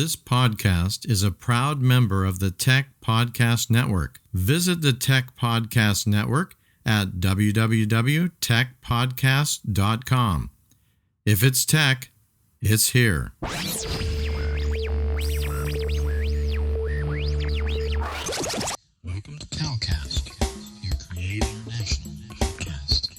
This podcast is a proud member of the Tech Podcast Network. Visit the Tech Podcast Network at www.techpodcast.com. If it's tech, it's here. Welcome to CalCast, your Creative International podcast.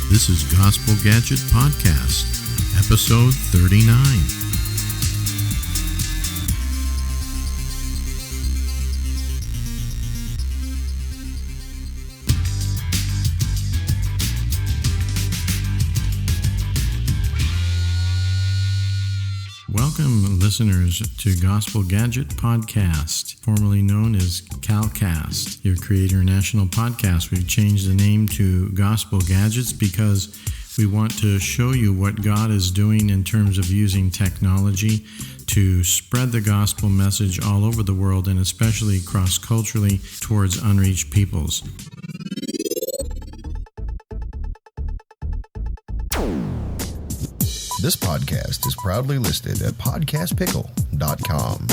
This is Gospel Gadget Podcast, episode 39. Welcome, listeners, to Gospel Gadget Podcast, formerly known as CalCast, your Creator International podcast. We've changed the name to Gospel Gadgets because we want to show you what God is doing in terms of using technology to spread the gospel message all over the world and especially cross-culturally towards unreached peoples. This podcast is proudly listed at podcastpickle.com.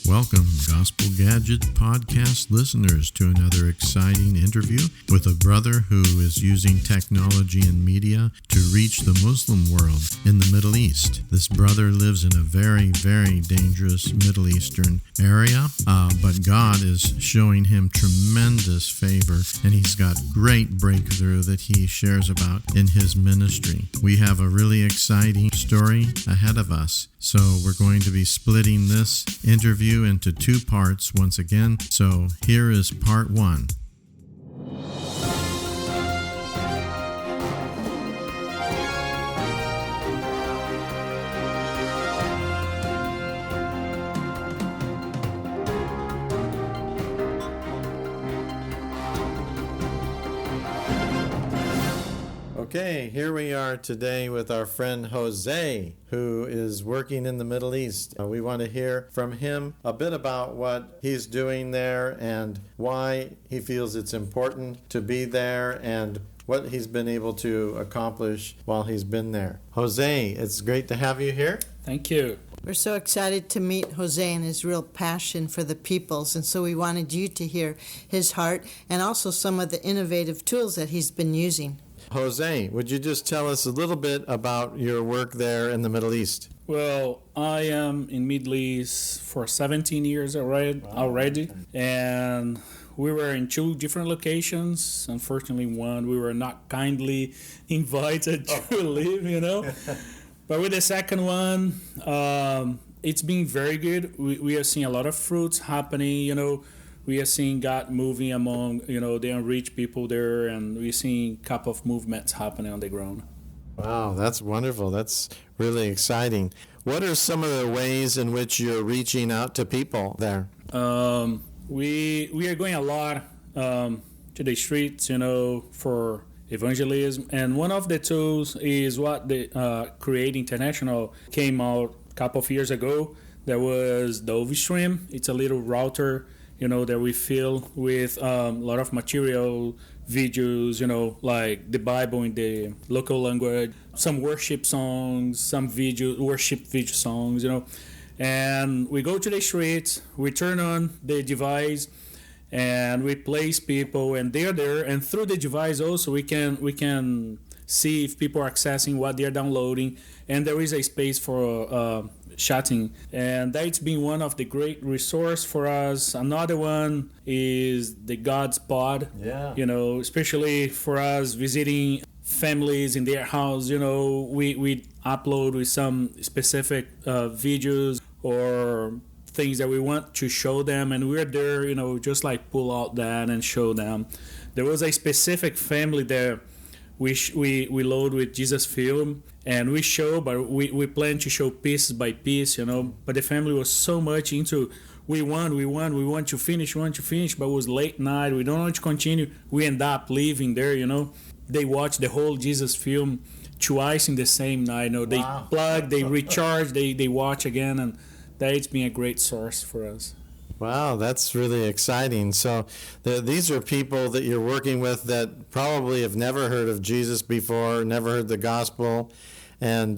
Welcome, Gospel Gadget Podcast listeners, to another exciting interview with a brother who is using technology and media to reach the Muslim world in the Middle East. This brother lives in a very, very dangerous Middle Eastern area, but God is showing him tremendous favor, and he's got great breakthrough that he shares about in his ministry. We have a really exciting story ahead of us. So we're going to be splitting this interview into two parts once again. So here is part one. Okay, here we are today with our friend Jose, who is working in the Middle East. We want to hear from him a bit about what he's doing there and why he feels it's important to be there and what he's been able to accomplish while he's been there. Jose, it's great to have you here. Thank you. We're so excited to meet Jose and his real passion for the peoples, and so we wanted you to hear his heart and also some of the innovative tools that he's been using. Jose, would you just tell us a little bit about your work there in the Middle East? Well, I am in Middle East for 17 years already, and we were in two different locations. Unfortunately, one we were not kindly invited to live, But with the second one, it's been very good. We are seeing a lot of fruits happening, We are seeing God moving among, the unreached people there, and we're seeing a couple of movements happening on the ground. Wow, that's wonderful. That's really exciting. What are some of the ways in which you're reaching out to people there? We are going a lot to the streets, for evangelism. And one of the tools is what the Create International came out a couple of years ago. There was the Stream. It's a little router that we fill with a lot of material, videos, like the Bible in the local language, some worship songs, some worship video songs, And we go to the streets, we turn on the device, and we place people, and they're there. And through the device also, we can see if people are accessing what they're downloading, and there is a space for chatting, and that's been one of the great resource for us. Another one is the God's Pod, especially for us visiting families in their house. We upload with some specific videos or things that we want to show them, and we're there, just like pull out that and show them. There was a specific family there we load with Jesus film, and we show, but we plan to show pieces by piece, but the family was so much into we want to finish, but it was late night, we don't want to continue, we end up leaving there. They watched the whole Jesus film twice in the same night. They plug, they recharge, they watch again, and that's been a great source for us. Wow, that's really exciting. So these are people that you're working with that probably have never heard of Jesus before, never heard the gospel, and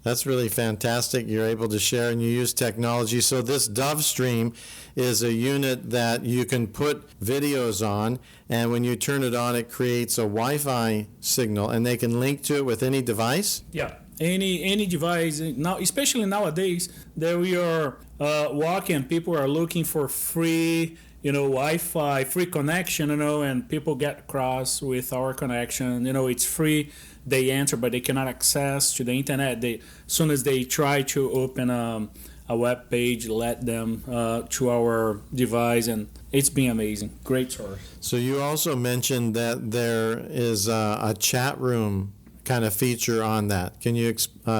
that's really fantastic. You're able to share, and you use technology. So this Dove Stream is a unit that you can put videos on, and when you turn it on, it creates a Wi-Fi signal, and they can link to it with any device? Yeah. Any device now, especially nowadays that we are walking, people are looking for free, Wi-Fi, free connection, and people get across with our connection. It's free. They enter, but they cannot access to the internet. As soon as they try to open a web page, let them to our device, and it's been amazing. Great source. So you also mentioned that there is a chat room kind of feature on that. Can you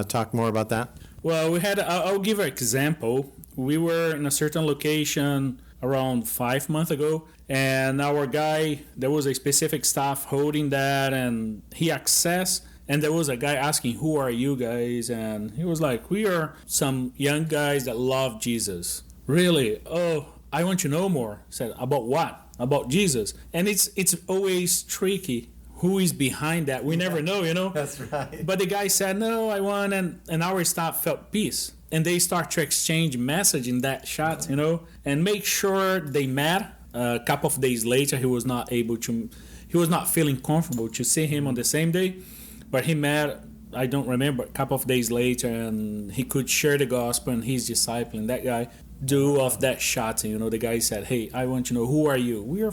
talk more about that? Well, I'll give an example. We were in a certain location around 5 months ago, and our guy, there was a specific staff holding that, and he accessed, and there was a guy asking, who are you guys? And he was like, we are some young guys that love Jesus. Really? Oh, I want to know more. I said, about what? About Jesus. And it's always tricky. Who is behind that? We never know, That's right. But the guy said, no, I want, and our staff felt peace. And they start to exchange message in that shot, and make sure they met. A couple of days later, he was not feeling comfortable to see him on the same day, but he met, I don't remember, a couple of days later, and he could share the gospel, and he's discipling that guy. Due of that shot, the guy said, hey, I want to know, who are you? We are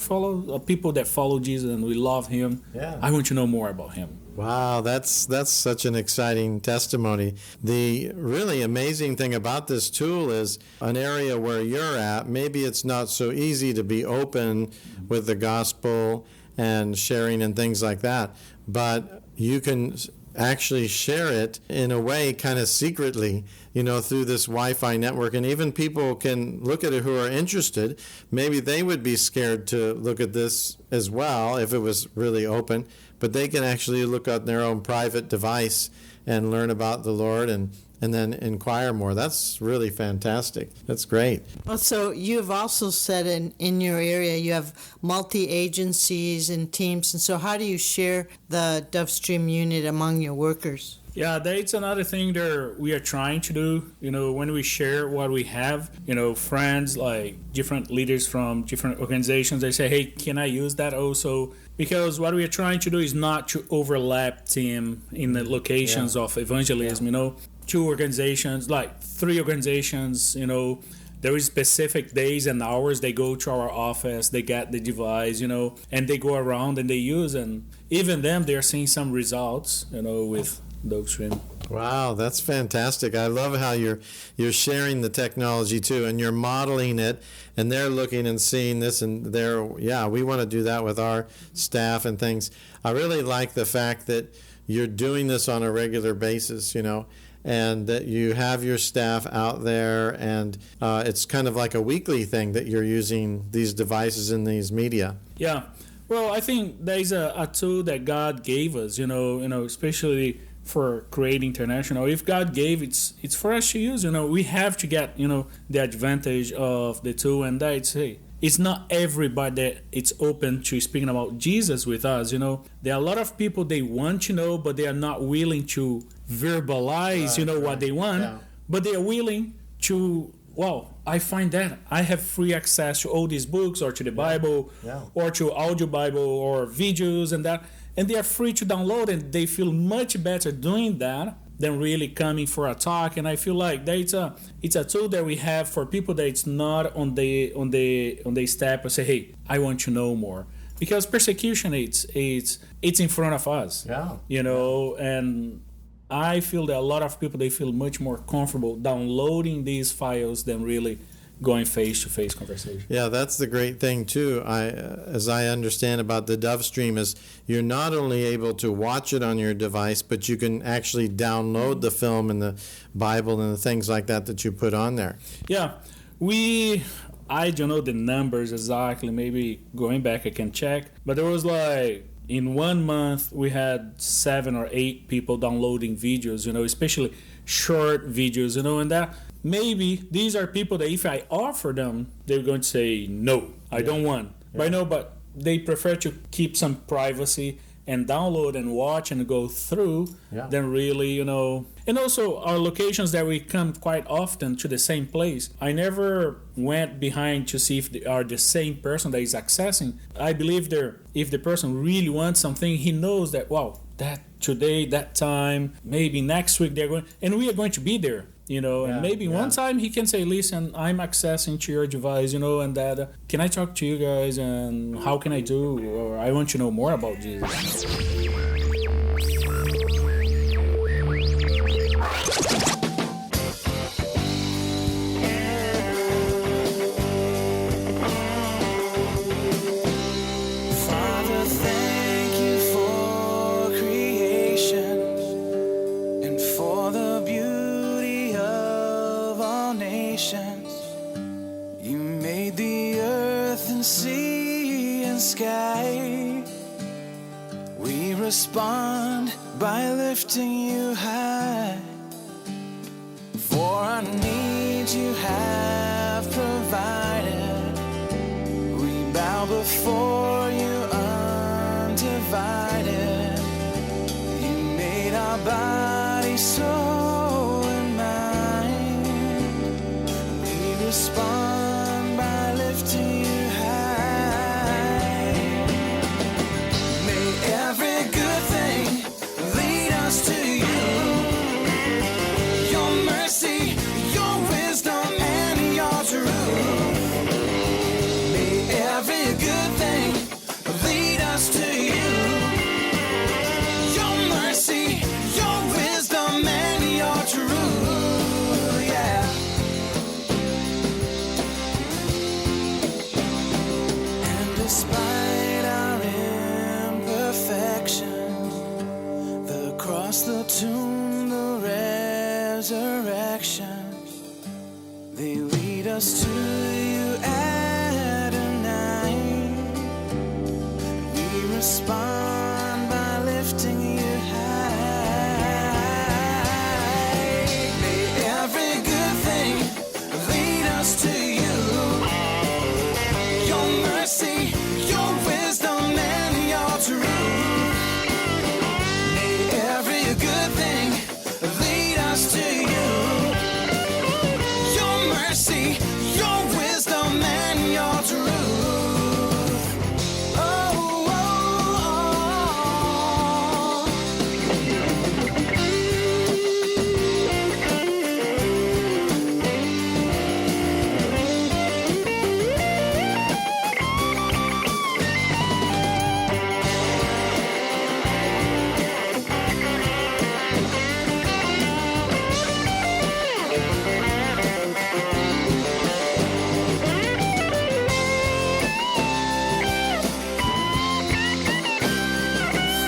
people that follow Jesus, and we love him. Yeah. I want to know more about him. Wow, that's such an exciting testimony. The really amazing thing about this tool is an area where you're at, maybe it's not so easy to be open with the gospel and sharing and things like that, but you can actually share it in a way kind of secretly, through this Wi-Fi network. And even people can look at it who are interested. Maybe they would be scared to look at this as well if it was really open, but they can actually look on their own private device and learn about the Lord and then inquire more. That's really fantastic. That's great. Well, so you've also said in your area you have multi-agencies and teams, and so how do you share the Dove Stream unit among your workers? Yeah, that's another thing that we are trying to do. When we share what we have, friends, like different leaders from different organizations, they say, hey, can I use that also? Because what we are trying to do is not to overlap team in the locations of evangelism, 2 organizations, like 3 organizations, there is specific days and hours they go to our office, they get the device, and they go around and they use, and even them, they're seeing some results, with Dove Stream. Wow, that's fantastic. I love how you're sharing the technology too, and you're modeling it, and they're looking and seeing this, and we want to do that with our staff and things. I really like the fact that you're doing this on a regular basis, and that you have your staff out there, and it's kind of like a weekly thing that you're using these devices in these media. Yeah. Well, I think there's a tool that God gave us, especially for Create International. If God gave it's for us to use. We have to get the advantage of the tool, and that's it's not everybody that it's open to speaking about Jesus with us. There are a lot of people they want to know, but they are not willing to verbalize what they want, but they are willing to. Well, I find that I have free access to all these books, or to the Bible, or to audio Bible, or videos and that. And they are free to download, and they feel much better doing that than really coming for a talk. And I feel like it's a tool that we have for people that it's not on the step and say, hey, I want to know more. Because persecution, it's in front of us. And I feel that a lot of people, they feel much more comfortable downloading these files than really going face-to-face conversation. Yeah, that's the great thing too. As I understand about the Dove Stream, is you're not only able to watch it on your device, but you can actually download the film and the Bible and the things like that you put on there. Yeah, I don't know the numbers exactly. Maybe going back I can check. But there was like, in 1 month, we had 7 or 8 people downloading videos, especially short videos, and that maybe these are people that if I offer them, they're going to say, no, I don't want. Yeah. But they prefer to keep some privacy and download and watch and go through than really, And also our locations that we come quite often to the same place. I never went behind to see if they are the same person that is accessing. I believe if the person really wants something, he knows that, wow, that today, that time, maybe next week they're going, and we are going to be there. And maybe one time he can say, listen, I'm accessing to your device, and that, can I talk to you guys, and how can I do, or I want to know more about Jesus. You made the earth and sea and sky. We respond by lifting you high. For our needs you have provided. We bow before you undivided. You made our body soul and mind. We respond by lifting you high. May every good thing lead us to you. Your mercy, your wisdom, and your truth. May every good thing lead us to you. Your mercy, your wisdom, and your truth. Yeah. And despite our imperfections, the cross, the tomb, the resurrection, they lead us to you at a night. We respond by lifting you high. May every good thing lead us to you. Your mercy, your wisdom, and your truth. May every good thing lead us to you. Your mercy, your wisdom, and your truth. Oh, oh, oh.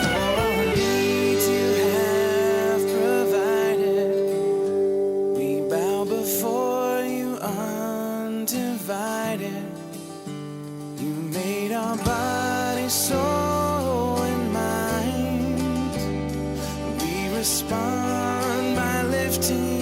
For our needs you have provided. We bow before you undivided. You made our body, soul, and mind. We respond by lifting